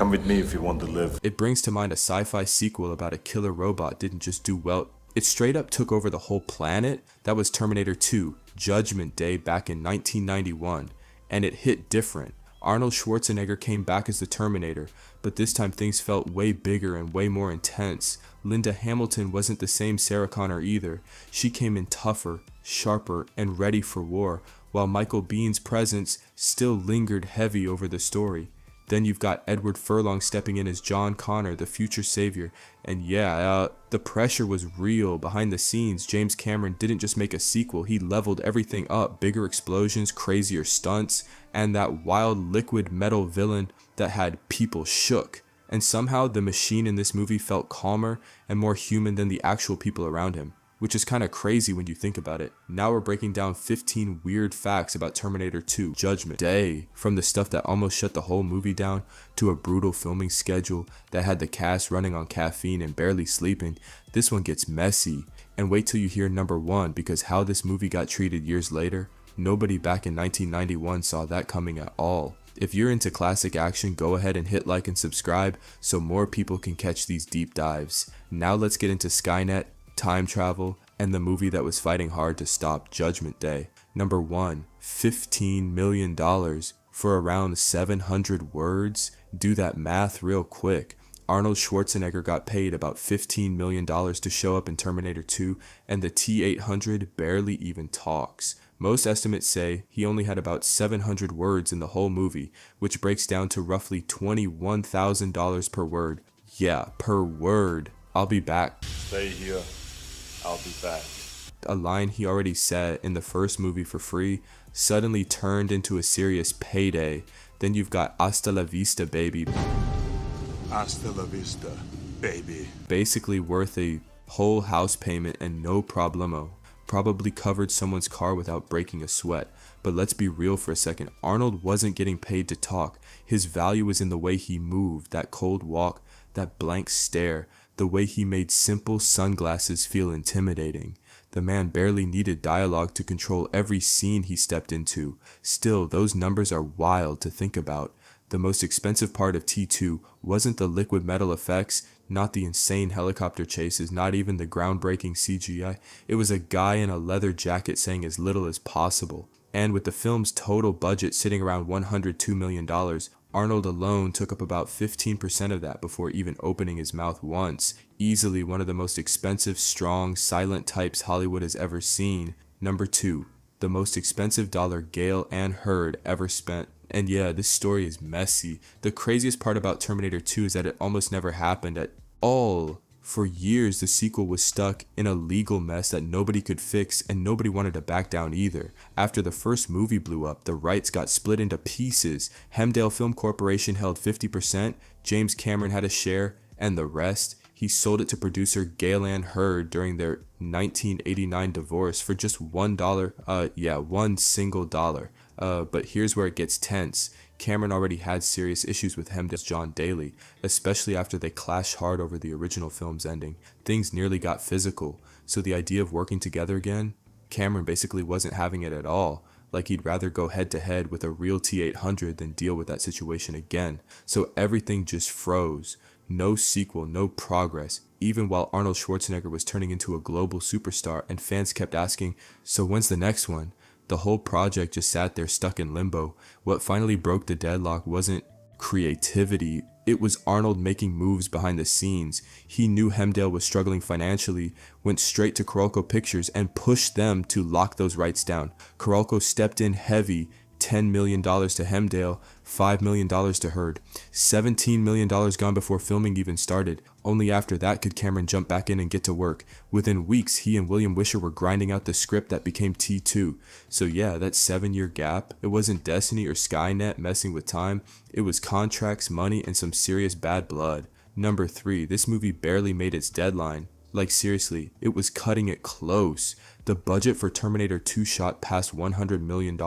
Come with me if you want to live. It brings to mind a sci-fi sequel about a killer robot didn't just do well, it straight up took over the whole planet. That was Terminator 2, Judgment Day back in 1991, and it hit different. Arnold Schwarzenegger came back as the Terminator, but this time things felt way bigger and way more intense. Linda Hamilton wasn't the same Sarah Connor either. She came in tougher, sharper, and ready for war, while Michael Biehn's presence still lingered heavy over the story. Then you've got Edward Furlong stepping in as John Connor, the future savior. And yeah, the pressure was real. Behind the scenes, James Cameron didn't just make a sequel, he leveled everything up. Bigger explosions, crazier stunts, and that wild liquid metal villain that had people shook. And somehow the machine in this movie felt calmer and more human than the actual people around him, which is kind of crazy when you think about it. Now we're breaking down 15 weird facts about Terminator 2 Judgment Day. From the stuff that almost shut the whole movie down, to a brutal filming schedule that had the cast running on caffeine and barely sleeping, this one gets messy. And wait till you hear number 1, because how this movie got treated years later, nobody back in 1991 saw that coming at all. If you're into classic action, go ahead and hit like and subscribe so more people can catch these deep dives. Now let's get into Skynet, time travel, and the movie that was fighting hard to stop Judgment Day. Number 1, $15 million for around 700 words. Do that math real quick. Arnold Schwarzenegger got paid about $15 million to show up in Terminator 2, and the T-800 barely even talks. Most estimates say he only had about 700 words in the whole movie, which breaks down to roughly $21,000 per word. Yeah, per word. I'll be back. Stay here. I'll be back. A line he already said in the first movie for free suddenly turned into a serious payday. Then you've got hasta la vista, baby. Hasta la vista, baby. Basically worth a whole house payment and no problemo. Probably covered someone's car without breaking a sweat. But let's be real for a second. Arnold wasn't getting paid to talk. His value was in the way he moved, that cold walk, that blank stare, the way he made simple sunglasses feel intimidating. The man barely needed dialogue to control every scene he stepped into. Still, those numbers are wild to think about. The most expensive part of T2 wasn't the liquid metal effects, not the insane helicopter chases, not even the groundbreaking CGI. It was a guy in a leather jacket saying as little as possible. And with the film's total budget sitting around $102 million, Arnold alone took up about 15% of that before even opening his mouth once. Easily one of the most expensive, strong, silent types Hollywood has ever seen. Number 2, the most expensive dollar Gale and Hurd ever spent. And yeah, this story is messy. The craziest part about Terminator 2 is that it almost never happened at all. For years, the sequel was stuck in a legal mess that nobody could fix, and nobody wanted to back down either. After the first movie blew up, the rights got split into pieces. Hemdale Film Corporation held 50%, James Cameron had a share, and the rest, he sold it to producer Gale Ann Hurd during their 1989 divorce for just one single dollar. But here's where it gets tense. Cameron already had serious issues with Hemdale's John Daly, especially after they clashed hard over the original film's ending. Things nearly got physical, so the idea of working together again, Cameron basically wasn't having it at all. Like he'd rather go head to head with a real T-800 than deal with that situation again. So everything just froze. No sequel, no progress, even while Arnold Schwarzenegger was turning into a global superstar and fans kept asking, so when's the next one? The whole project just sat there stuck in limbo. What finally broke the deadlock wasn't creativity, it was Arnold making moves behind the scenes. He knew Hemdale was struggling financially, went straight to Carolco Pictures and pushed them to lock those rights down. Carolco stepped in heavy, $10 million to Hemdale, $5 million to Hurd. $17 million gone before filming even started. Only after that could Cameron jump back in and get to work. Within weeks, he and William Wisher were grinding out the script that became T2. So yeah, that 7-year gap, it wasn't Destiny or Skynet messing with time. It was contracts, money, and some serious bad blood. Number 3, this movie barely made its deadline. Like seriously, it was cutting it close. The budget for Terminator 2 shot past $100 million,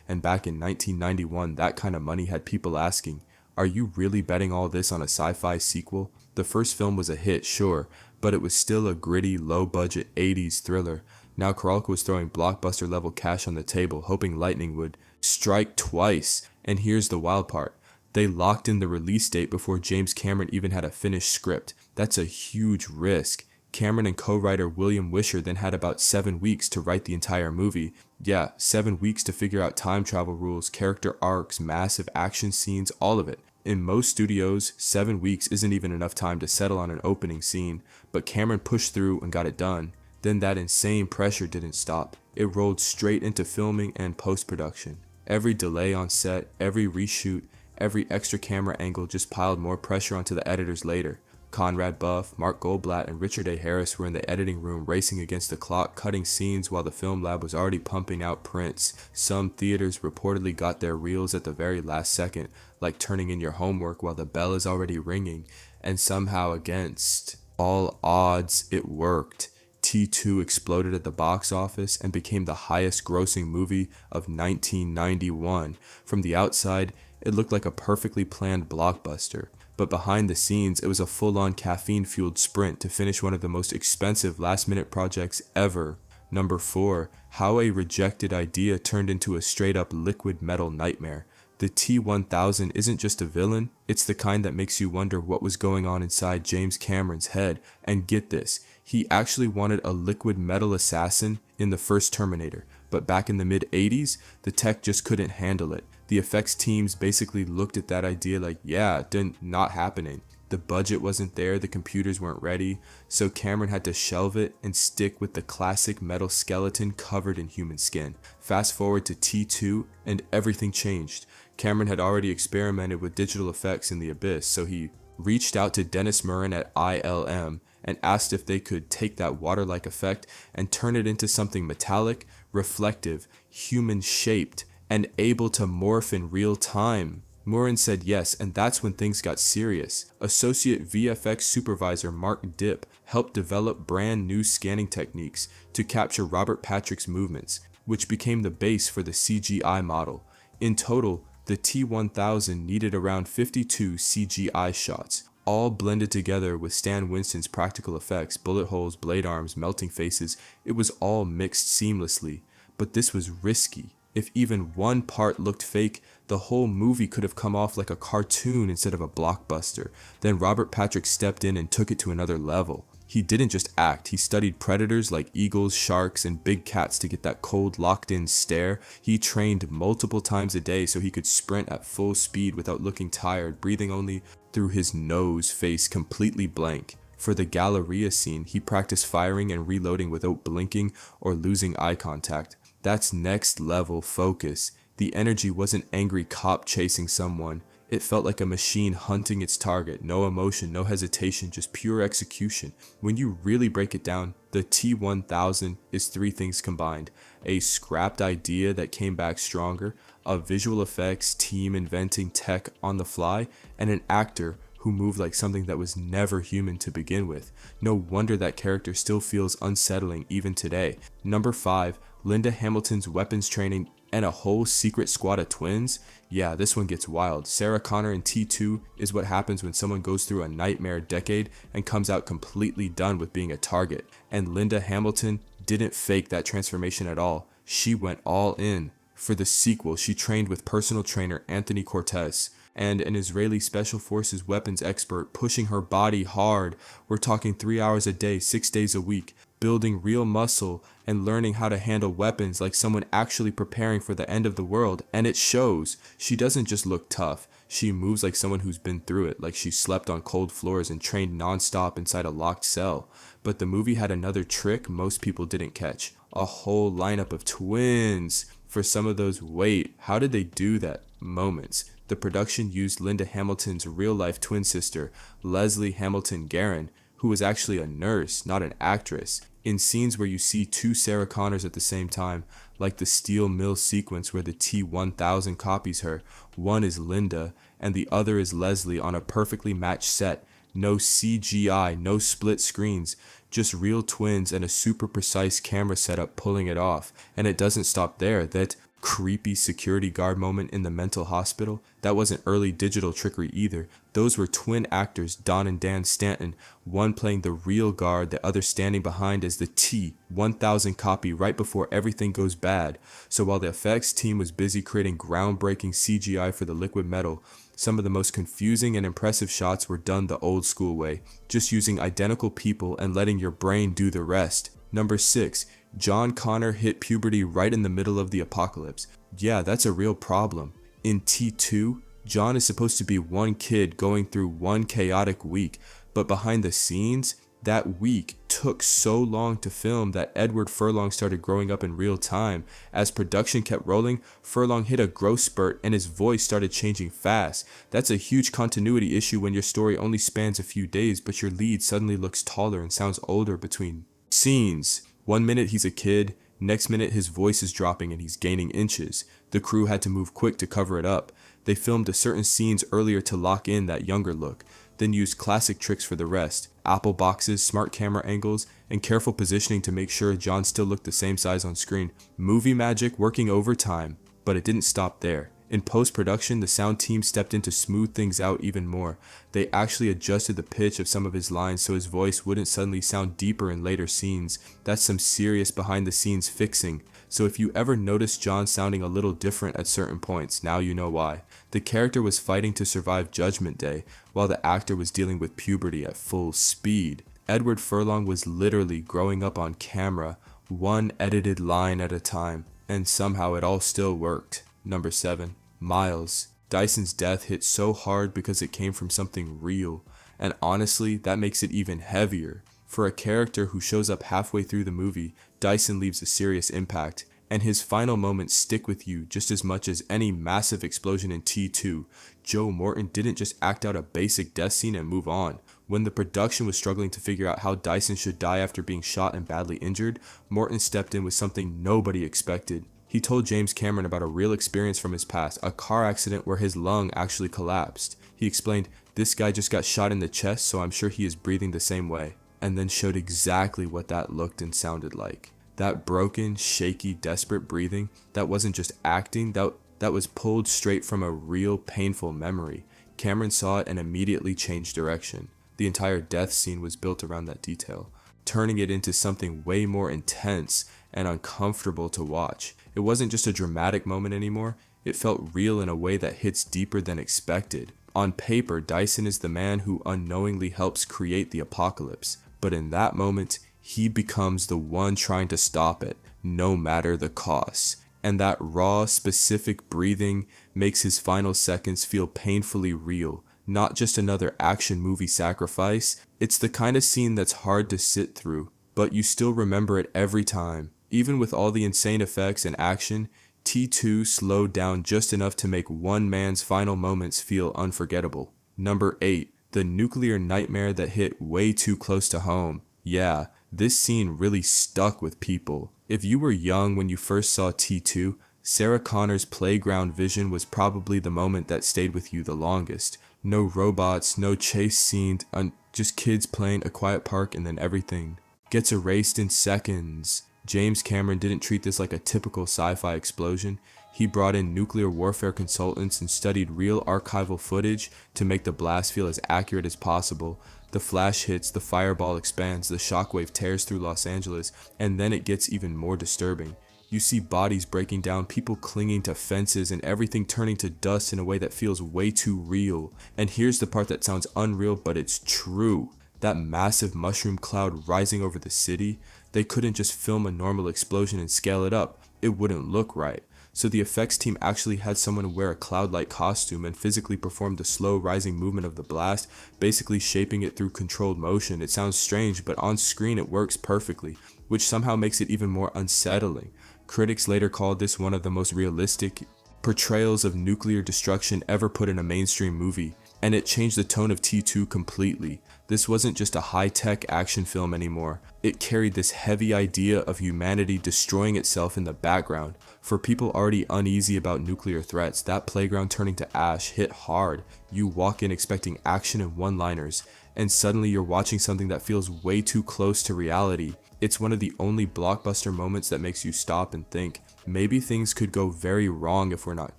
and back in 1991, that kind of money had people asking, are you really betting all this on a sci-fi sequel? The first film was a hit, sure, but it was still a gritty, low-budget 80s thriller. Now Carolco was throwing blockbuster-level cash on the table, hoping lightning would strike twice. And here's the wild part. They locked in the release date before James Cameron even had a finished script. That's a huge risk. Cameron and co-writer William Wisher then had about 7 weeks to write the entire movie. Yeah, 7 weeks to figure out time travel rules, character arcs, massive action scenes, all of it. In most studios, 7 weeks isn't even enough time to settle on an opening scene, but Cameron pushed through and got it done. Then that insane pressure didn't stop. It rolled straight into filming and post-production. Every delay on set, every reshoot, every extra camera angle just piled more pressure onto the editors later. Conrad Buff, Mark Goldblatt, and Richard A. Harris were in the editing room racing against the clock, cutting scenes while the film lab was already pumping out prints. Some theaters reportedly got their reels at the very last second, like turning in your homework while the bell is already ringing, and somehow against all odds, it worked. T2 exploded at the box office and became the highest grossing movie of 1991. From the outside, it looked like a perfectly planned blockbuster. But behind the scenes, it was a full-on caffeine-fueled sprint to finish one of the most expensive last-minute projects ever. Number 4. How a rejected idea turned into a straight-up liquid metal nightmare. The T-1000 isn't just a villain, it's the kind that makes you wonder what was going on inside James Cameron's head. And get this, he actually wanted a liquid metal assassin in the first Terminator, but back in the mid-80s, the tech just couldn't handle it. The effects teams basically looked at that idea like, yeah, not happening. The budget wasn't there, the computers weren't ready, so Cameron had to shelve it and stick with the classic metal skeleton covered in human skin. Fast forward to T2 and everything changed. Cameron had already experimented with digital effects in The Abyss, so he reached out to Dennis Muren at ILM and asked if they could take that water-like effect and turn it into something metallic, reflective, human-shaped, and able to morph in real time. Muren said yes, and that's when things got serious. Associate VFX supervisor Mark Dipp helped develop brand new scanning techniques to capture Robert Patrick's movements, which became the base for the CGI model. In total, the T-1000 needed around 52 CGI shots, all blended together with Stan Winston's practical effects, bullet holes, blade arms, melting faces. It was all mixed seamlessly, but this was risky. If even one part looked fake, the whole movie could have come off like a cartoon instead of a blockbuster. Then Robert Patrick stepped in and took it to another level. He didn't just act, he studied predators like eagles, sharks, and big cats to get that cold, locked-in stare. He trained multiple times a day so he could sprint at full speed without looking tired, breathing only through his nose, face completely blank. For the Galleria scene, he practiced firing and reloading without blinking or losing eye contact. That's next level focus. The energy wasn't angry cop chasing someone. It felt like a machine hunting its target. No emotion, no hesitation, just pure execution. When you really break it down, the T-1000 is 3 things combined. A scrapped idea that came back stronger, a visual effects team inventing tech on the fly, and an actor who moved like something that was never human to begin with. No wonder that character still feels unsettling even today. Number 5, Linda Hamilton's weapons training and a whole secret squad of twins? Yeah, this one gets wild. Sarah Connor in T2 is what happens when someone goes through a nightmare decade and comes out completely done with being a target. And Linda Hamilton didn't fake that transformation at all. She went all in. For the sequel, she trained with personal trainer Anthony Cortez and an Israeli Special Forces weapons expert pushing her body hard. We're talking 3 hours a day, 6 days a week, building real muscle and learning how to handle weapons like someone actually preparing for the end of the world. And it shows. She doesn't just look tough. She moves like someone who's been through it, like she slept on cold floors and trained non-stop inside a locked cell. But the movie had another trick most people didn't catch. A whole lineup of twins. For some of those wait, how did they do that moments. The production used Linda Hamilton's real-life twin sister, Leslie Hamilton Guerin, who was actually a nurse, not an actress, in scenes where you see 2 Sarah Connors at the same time, like the steel mill sequence where the T-1000 copies her. One is Linda, and the other is Leslie on a perfectly matched set. No CGI, no split screens, just real twins and a super precise camera setup pulling it off. And it doesn't stop there. That creepy security guard moment in the mental hospital, that wasn't early digital trickery either. Those were twin actors, Don and Dan Stanton, one playing the real guard, the other standing behind as the T-1000 copy right before everything goes bad. So while the effects team was busy creating groundbreaking CGI for the liquid metal, Some of the most confusing and impressive shots were done the old school way, just using identical people and letting your brain do the rest. Number 6. John Connor hit puberty right in the middle of the apocalypse. Yeah, that's a real problem. In T2, John is supposed to be one kid going through one chaotic week, but behind the scenes, that week took so long to film that Edward Furlong started growing up in real time. As production kept rolling, Furlong hit a growth spurt and his voice started changing fast. That's a huge continuity issue when your story only spans a few days, but your lead suddenly looks taller and sounds older between scenes. One minute he's a kid, next minute his voice is dropping and he's gaining inches. The crew had to move quick to cover it up. They filmed certain scenes earlier to lock in that younger look, then used classic tricks for the rest. Apple boxes, smart camera angles, and careful positioning to make sure John still looked the same size on screen. Movie magic working overtime, but it didn't stop there. In post-production, the sound team stepped in to smooth things out even more. They actually adjusted the pitch of some of his lines so his voice wouldn't suddenly sound deeper in later scenes. That's some serious behind-the-scenes fixing. So if you ever notice John sounding a little different at certain points, now you know why. The character was fighting to survive Judgment Day, while the actor was dealing with puberty at full speed. Edward Furlong was literally growing up on camera, one edited line at a time, and somehow it all still worked. Number 7. Miles. Dyson's death hit so hard because it came from something real, and honestly, that makes it even heavier. For a character who shows up halfway through the movie, Dyson leaves a serious impact, and his final moments stick with you just as much as any massive explosion in T2. Joe Morton didn't just act out a basic death scene and move on. When the production was struggling to figure out how Dyson should die after being shot and badly injured, Morton stepped in with something nobody expected. He told James Cameron about a real experience from his past, a car accident where his lung actually collapsed. He explained, "This guy just got shot in the chest, so I'm sure he is breathing the same way," and then showed exactly what that looked and sounded like. That broken, shaky, desperate breathing, that wasn't just acting, that was pulled straight from a real, painful memory. Cameron saw it and immediately changed direction. The entire death scene was built around that detail, turning it into something way more intense and uncomfortable to watch. It wasn't just a dramatic moment anymore, it felt real in a way that hits deeper than expected. On paper, Dyson is the man who unknowingly helps create the apocalypse, but in that moment, he becomes the one trying to stop it, no matter the cost. And that raw, specific breathing makes his final seconds feel painfully real. Not just another action movie sacrifice, it's the kind of scene that's hard to sit through, but you still remember it every time. Even with all the insane effects and action, T2 slowed down just enough to make one man's final moments feel unforgettable. Number 8. The nuclear nightmare that hit way too close to home. Yeah, this scene really stuck with people. If you were young when you first saw T2, Sarah Connor's playground vision was probably the moment that stayed with you the longest. No robots, no chase scenes, just kids playing A Quiet Park, and then everything gets erased in seconds. James Cameron didn't treat this like a typical sci-fi explosion. He brought in nuclear warfare consultants and studied real archival footage to make the blast feel as accurate as possible. The flash hits, the fireball expands, the shockwave tears through Los Angeles, and then it gets even more disturbing. You see bodies breaking down, people clinging to fences, and everything turning to dust in a way that feels way too real. And here's the part that sounds unreal, but it's true. That massive mushroom cloud rising over the city, they couldn't just film a normal explosion and scale it up. It wouldn't look right. So the effects team actually had someone wear a cloud-like costume and physically perform the slow rising movement of the blast, basically shaping it through controlled motion. It sounds strange, but on screen it works perfectly, which somehow makes it even more unsettling. Critics later called this one of the most realistic portrayals of nuclear destruction ever put in a mainstream movie, and it changed the tone of T2 completely. This wasn't just a high-tech action film anymore. It carried this heavy idea of humanity destroying itself in the background. For people already uneasy about nuclear threats, that playground turning to ash hit hard. You walk in expecting action and one-liners, and suddenly you're watching something that feels way too close to reality. It's one of the only blockbuster moments that makes you stop and think, maybe things could go very wrong if we're not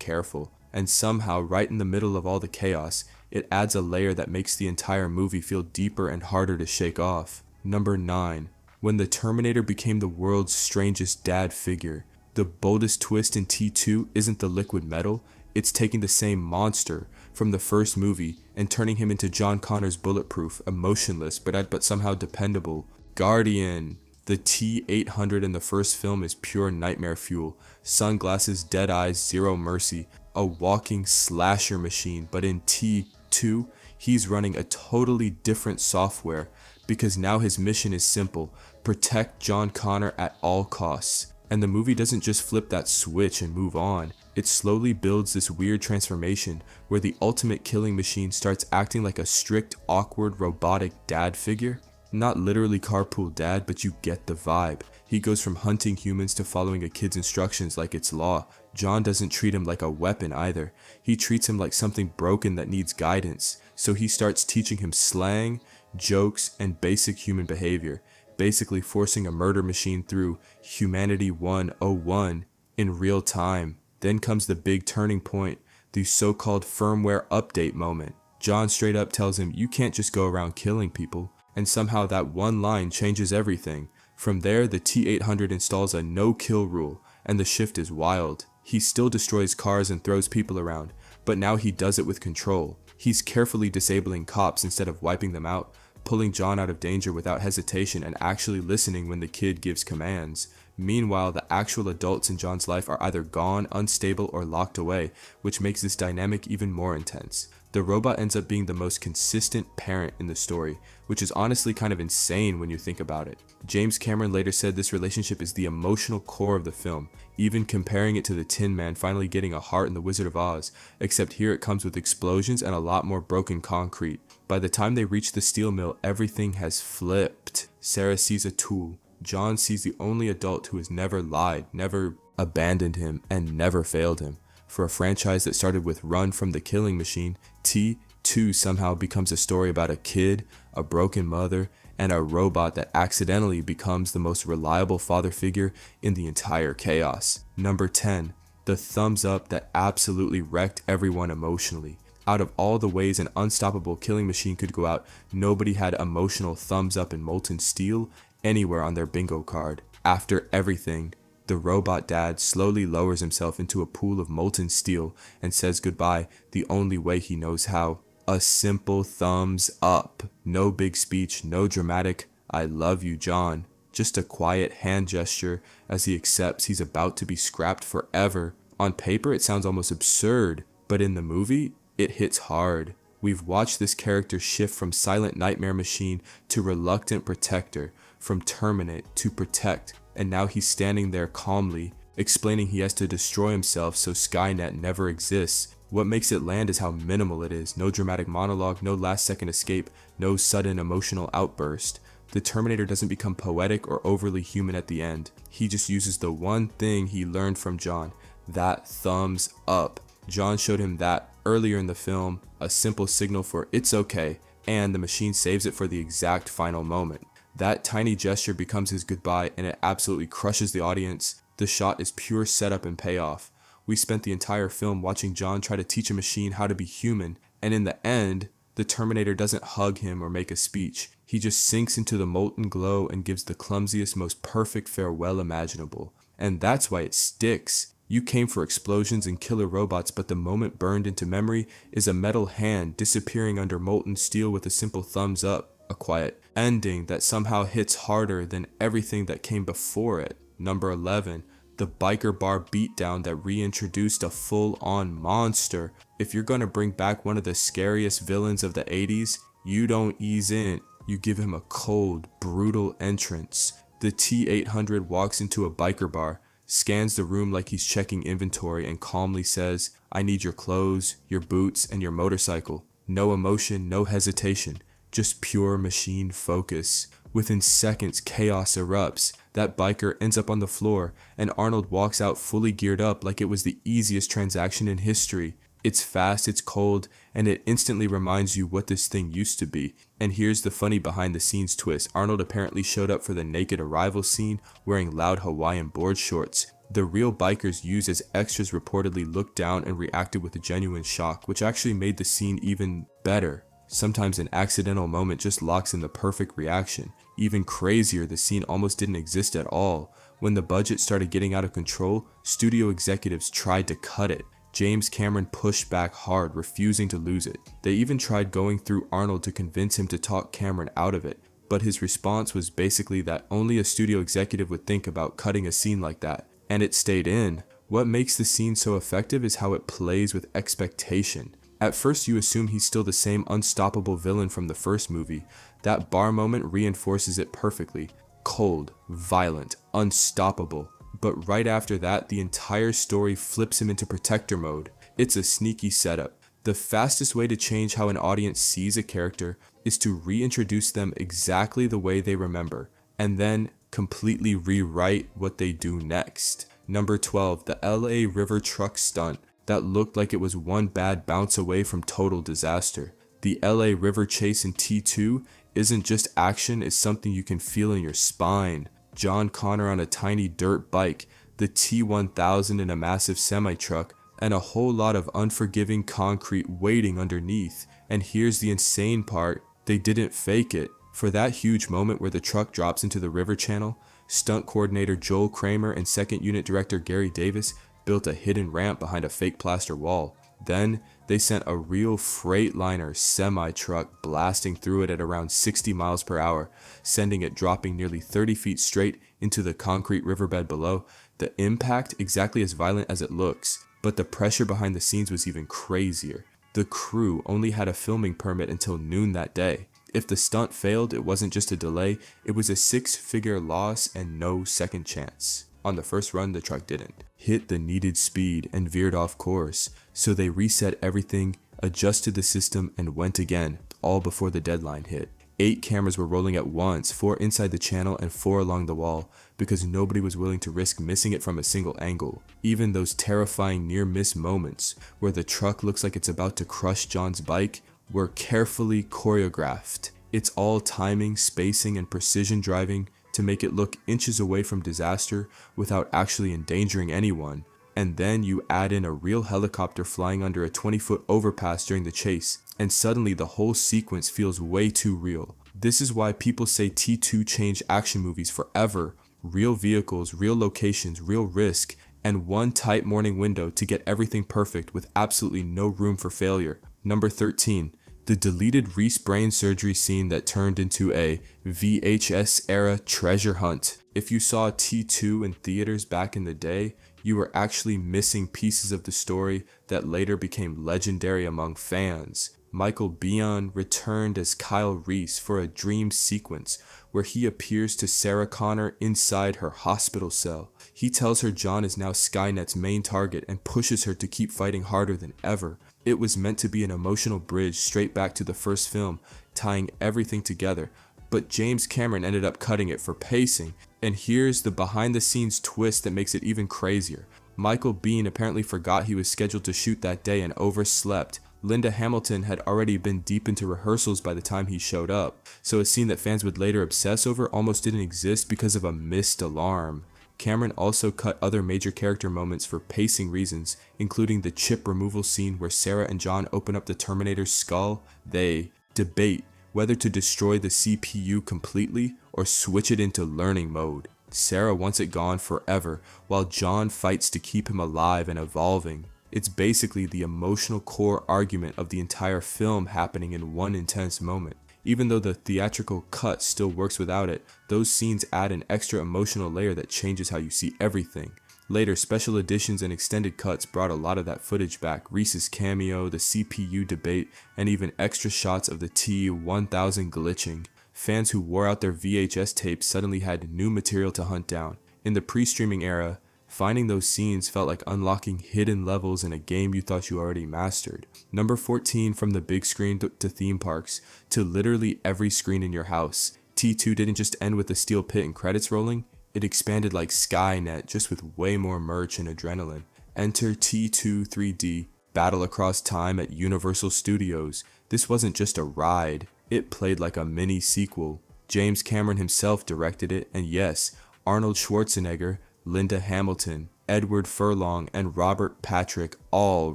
careful. And somehow, right in the middle of all the chaos, it adds a layer that makes the entire movie feel deeper and harder to shake off. Number 9. When the Terminator became the world's strangest dad figure. The boldest twist in T2 isn't the liquid metal, it's taking the same monster, from the first movie and turning him into John Connor's bulletproof, emotionless, but somehow dependable Guardian. The T-800 in the first film is pure nightmare fuel. Sunglasses, dead eyes, zero mercy. A walking slasher machine. But in T2, he's running a totally different software because now his mission is simple: protect John Connor at all costs. And the movie doesn't just flip that switch and move on. It slowly builds this weird transformation where the ultimate killing machine starts acting like a strict, awkward, robotic dad figure. Not literally carpool dad, but you get the vibe. He goes from hunting humans to following a kid's instructions like it's law. John doesn't treat him like a weapon either. He treats him like something broken that needs guidance. So he starts teaching him slang, jokes, and basic human behavior, basically forcing a murder machine through Humanity 101 in real time. Then comes the big turning point, the so-called firmware update moment. John straight up tells him you can't just go around killing people. And somehow that one line changes everything. From there, the T-800 installs a no-kill rule, and the shift is wild. He still destroys cars and throws people around, but now he does it with control. He's carefully disabling cops instead of wiping them out, pulling John out of danger without hesitation and actually listening when the kid gives commands. Meanwhile, the actual adults in John's life are either gone, unstable, or locked away, which makes this dynamic even more intense. The robot ends up being the most consistent parent in the story, which is honestly kind of insane when you think about it. James Cameron later said this relationship is the emotional core of the film, even comparing it to the Tin Man finally getting a heart in The Wizard of Oz, except here it comes with explosions and a lot more broken concrete. By the time they reach the steel mill, everything has flipped. Sarah sees a tool. John sees the only adult who has never lied, never abandoned him, and never failed him. For a franchise that started with Run from the Killing Machine, T2 somehow becomes a story about a kid, a broken mother, and a robot that accidentally becomes the most reliable father figure in the entire chaos. Number 10. The thumbs up that absolutely wrecked everyone emotionally. Out of all the ways an unstoppable killing machine could go out, nobody had emotional thumbs up in molten steel anywhere on their bingo card. After everything, the robot dad slowly lowers himself into a pool of molten steel and says goodbye the only way he knows how. A simple thumbs up. No big speech, no dramatic "I love you, John." Just a quiet hand gesture as he accepts he's about to be scrapped forever. On paper it sounds almost absurd, but in the movie, it hits hard. We've watched this character shift from silent nightmare machine to reluctant protector, from terminate to protect, and now he's standing there calmly, explaining he has to destroy himself so Skynet never exists. What makes it land is how minimal it is. No dramatic monologue, no last second escape, no sudden emotional outburst. The Terminator doesn't become poetic or overly human at the end. He just uses the one thing he learned from John, that thumbs up. John showed him that earlier in the film, a simple signal for "it's okay," and the machine saves it for the exact final moment. That tiny gesture becomes his goodbye, and it absolutely crushes the audience. The shot is pure setup and payoff. We spent the entire film watching John try to teach a machine how to be human, and in the end, the Terminator doesn't hug him or make a speech. He just sinks into the molten glow and gives the clumsiest, most perfect farewell imaginable. And that's why it sticks. You came for explosions and killer robots, but the moment burned into memory is a metal hand disappearing under molten steel with a simple thumbs up. A quiet ending that somehow hits harder than everything that came before it. Number 11. The biker bar beatdown that reintroduced a full-on monster. If you're gonna bring back one of the scariest villains of the 80s, you don't ease in. You give him a cold, brutal entrance. The T-800 walks into a biker bar, scans the room like he's checking inventory, and calmly says, "I need your clothes, your boots, and your motorcycle." No emotion, no hesitation. Just pure machine focus. Within seconds, chaos erupts. That biker ends up on the floor, and Arnold walks out fully geared up like it was the easiest transaction in history. It's fast, it's cold, and it instantly reminds you what this thing used to be. And here's the funny behind the scenes twist. Arnold apparently showed up for the naked arrival scene wearing loud Hawaiian board shorts. The real bikers used as extras reportedly looked down and reacted with a genuine shock, which actually made the scene even better. Sometimes an accidental moment just locks in the perfect reaction. Even crazier, the scene almost didn't exist at all. When the budget started getting out of control, studio executives tried to cut it. James Cameron pushed back hard, refusing to lose it. They even tried going through Arnold to convince him to talk Cameron out of it, but his response was basically that only a studio executive would think about cutting a scene like that, and it stayed in. What makes the scene so effective is how it plays with expectation. At first you assume he's still the same unstoppable villain from the first movie. That bar moment reinforces it perfectly. Cold, violent, unstoppable. But right after that, the entire story flips him into protector mode. It's a sneaky setup. The fastest way to change how an audience sees a character is to reintroduce them exactly the way they remember, and then completely rewrite what they do next. Number 12, the LA River truck stunt that looked like it was one bad bounce away from total disaster. The LA River chase in T2 isn't just action, it's something you can feel in your spine. John Connor on a tiny dirt bike, the T-1000 in a massive semi-truck, and a whole lot of unforgiving concrete waiting underneath. And here's the insane part, they didn't fake it. For that huge moment where the truck drops into the river channel, stunt coordinator Joel Kramer and second unit director Gary Davis built a hidden ramp behind a fake plaster wall. Then they sent a real Freightliner semi-truck blasting through it at around 60 miles per hour, sending it dropping nearly 30 feet straight into the concrete riverbed below. The impact exactly as violent as it looks, but the pressure behind the scenes was even crazier. The crew only had a filming permit until noon that day. If the stunt failed, it wasn't just a delay, it was a 6-figure loss and no second chance. On the first run, the truck didn't hit the needed speed and veered off course, so they reset everything, adjusted the system, and went again, all before the deadline hit. 8 cameras were rolling at once, 4 inside the channel and 4 along the wall, because nobody was willing to risk missing it from a single angle. Even those terrifying near-miss moments, where the truck looks like it's about to crush John's bike, were carefully choreographed. It's all timing, spacing, and precision driving to make it look inches away from disaster without actually endangering anyone. And then you add in a real helicopter flying under a 20-foot overpass during the chase, and suddenly the whole sequence feels way too real. This is why people say T2 changed action movies forever. Real vehicles, real locations, real risk, and one tight morning window to get everything perfect with absolutely no room for failure. Number 13. The deleted Reese brain surgery scene that turned into a VHS-era treasure hunt. If you saw T2 in theaters back in the day, you were actually missing pieces of the story that later became legendary among fans. Michael Biehn returned as Kyle Reese for a dream sequence where he appears to Sarah Connor inside her hospital cell. He tells her John is now Skynet's main target and pushes her to keep fighting harder than ever. It was meant to be an emotional bridge straight back to the first film, tying everything together, but James Cameron ended up cutting it for pacing. And here's the behind-the-scenes twist that makes it even crazier. Michael Biehn apparently forgot he was scheduled to shoot that day and overslept. Linda Hamilton had already been deep into rehearsals by the time he showed up, so a scene that fans would later obsess over almost didn't exist because of a missed alarm. Cameron also cut other major character moments for pacing reasons, including the chip removal scene where Sarah and John open up the Terminator's skull. They debate whether to destroy the CPU completely or switch it into learning mode. Sarah wants it gone forever, while John fights to keep him alive and evolving. It's basically the emotional core argument of the entire film happening in one intense moment. Even though the theatrical cut still works without it, those scenes add an extra emotional layer that changes how you see everything. Later, special editions and extended cuts brought a lot of that footage back. Reese's cameo, the CPU debate, and even extra shots of the T-1000 glitching. Fans who wore out their VHS tapes suddenly had new material to hunt down. In the pre-streaming era, finding those scenes felt like unlocking hidden levels in a game you thought you already mastered. Number 14, from the big screen to theme parks, to literally every screen in your house. T2 didn't just end with the steel pit and credits rolling, it expanded like Skynet, just with way more merch and adrenaline. Enter T2 3D, Battle Across Time at Universal Studios. This wasn't just a ride, it played like a mini sequel. James Cameron himself directed it, and yes, Arnold Schwarzenegger, Linda Hamilton, Edward Furlong, and Robert Patrick all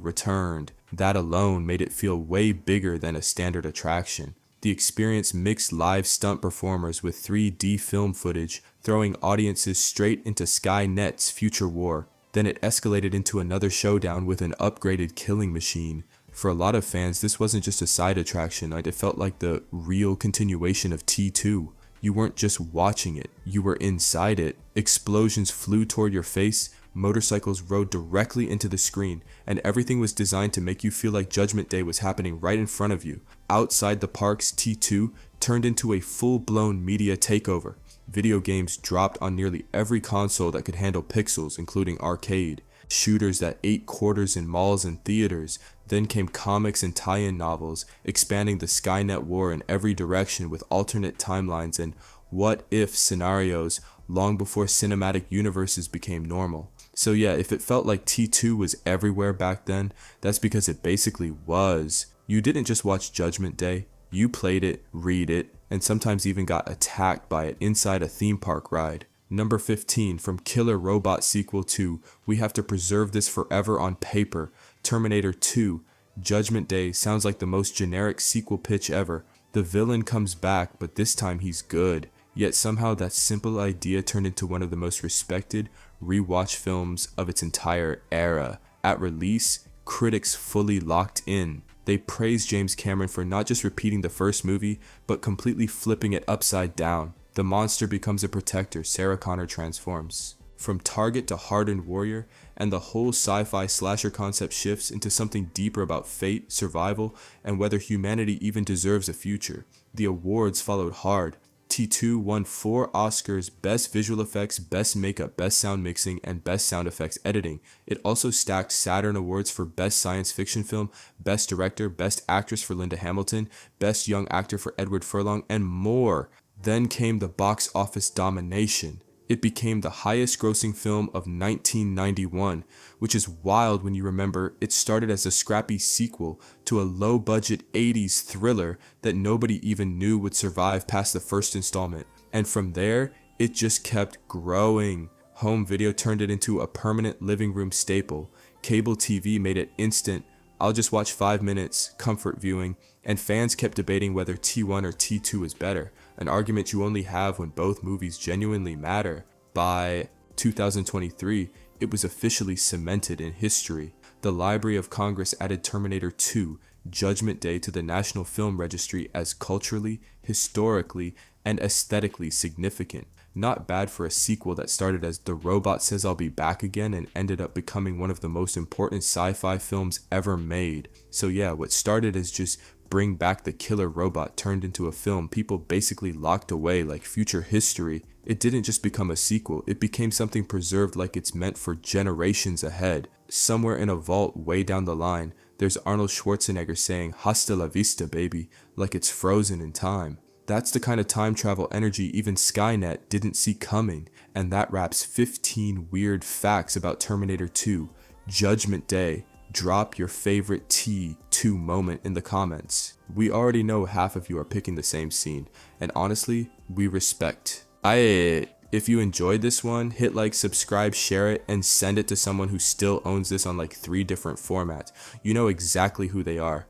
returned. That alone made it feel way bigger than a standard attraction. The experience mixed live stunt performers with 3D film footage, throwing audiences straight into Skynet's future war. Then it escalated into another showdown with an upgraded killing machine. For a lot of fans, this wasn't just a side attraction, it felt like the real continuation of T2. You weren't just watching it, you were inside it. Explosions flew toward your face, motorcycles rode directly into the screen, and everything was designed to make you feel like Judgment Day was happening right in front of you. Outside the parks, T2 turned into a full-blown media takeover. Video games dropped on nearly every console that could handle pixels, including arcade. Shooters that ate quarters in malls and theaters. Then came comics and tie-in novels, expanding the Skynet war in every direction with alternate timelines and what-if scenarios long before cinematic universes became normal. So yeah, if it felt like T2 was everywhere back then, that's because it basically was. You didn't just watch Judgment Day, you played it, read it, and sometimes even got attacked by it inside a theme park ride. Number 15, from Killer Robot Sequel 2, we have to preserve this forever on paper. Terminator 2, Judgment Day sounds like the most generic sequel pitch ever. The villain comes back, but this time he's good. Yet somehow that simple idea turned into one of the most respected rewatch films of its entire era. At release, critics fully locked in. They praised James Cameron for not just repeating the first movie, but completely flipping it upside down. The monster becomes a protector, Sarah Connor transforms. From target to hardened warrior, and the whole sci-fi slasher concept shifts into something deeper about fate, survival, and whether humanity even deserves a future. The awards followed hard. T2 won 4 Oscars: Best Visual Effects, Best Makeup, Best Sound Mixing, and Best Sound Effects Editing. It also stacked Saturn Awards for Best Science Fiction Film, Best Director, Best Actress for Linda Hamilton, Best Young Actor for Edward Furlong, and more. Then came the box office domination. It became the highest grossing film of 1991, which is wild when you remember it started as a scrappy sequel to a low-budget 80s thriller that nobody even knew would survive past the first installment. And from there, it just kept growing. Home video turned it into a permanent living room staple. Cable TV made it instant, I'll just watch 5 minutes, comfort viewing, and fans kept debating whether T1 or T2 is better, an argument you only have when both movies genuinely matter. By 2023, it was officially cemented in history. The Library of Congress added Terminator 2, Judgment Day to the National Film Registry as culturally, historically, and aesthetically significant. Not bad for a sequel that started as The Robot Says I'll Be Back Again and ended up becoming one of the most important sci-fi films ever made. So yeah, what started as just bring back the killer robot turned into a film people basically locked away like future history. It didn't just become a sequel, it became something preserved like it's meant for generations ahead. Somewhere in a vault way down the line, there's Arnold Schwarzenegger saying "Hasta la vista, baby," like it's frozen in time. That's the kind of time travel energy even Skynet didn't see coming, and that wraps 15 weird facts about Terminator 2, Judgment Day. Drop your favorite T2 moment in the comments. We already know half of you are picking the same scene, and honestly, we respect. If you enjoyed this one, hit like, subscribe, share it, and send it to someone who still owns this on like 3 different formats. You know exactly who they are.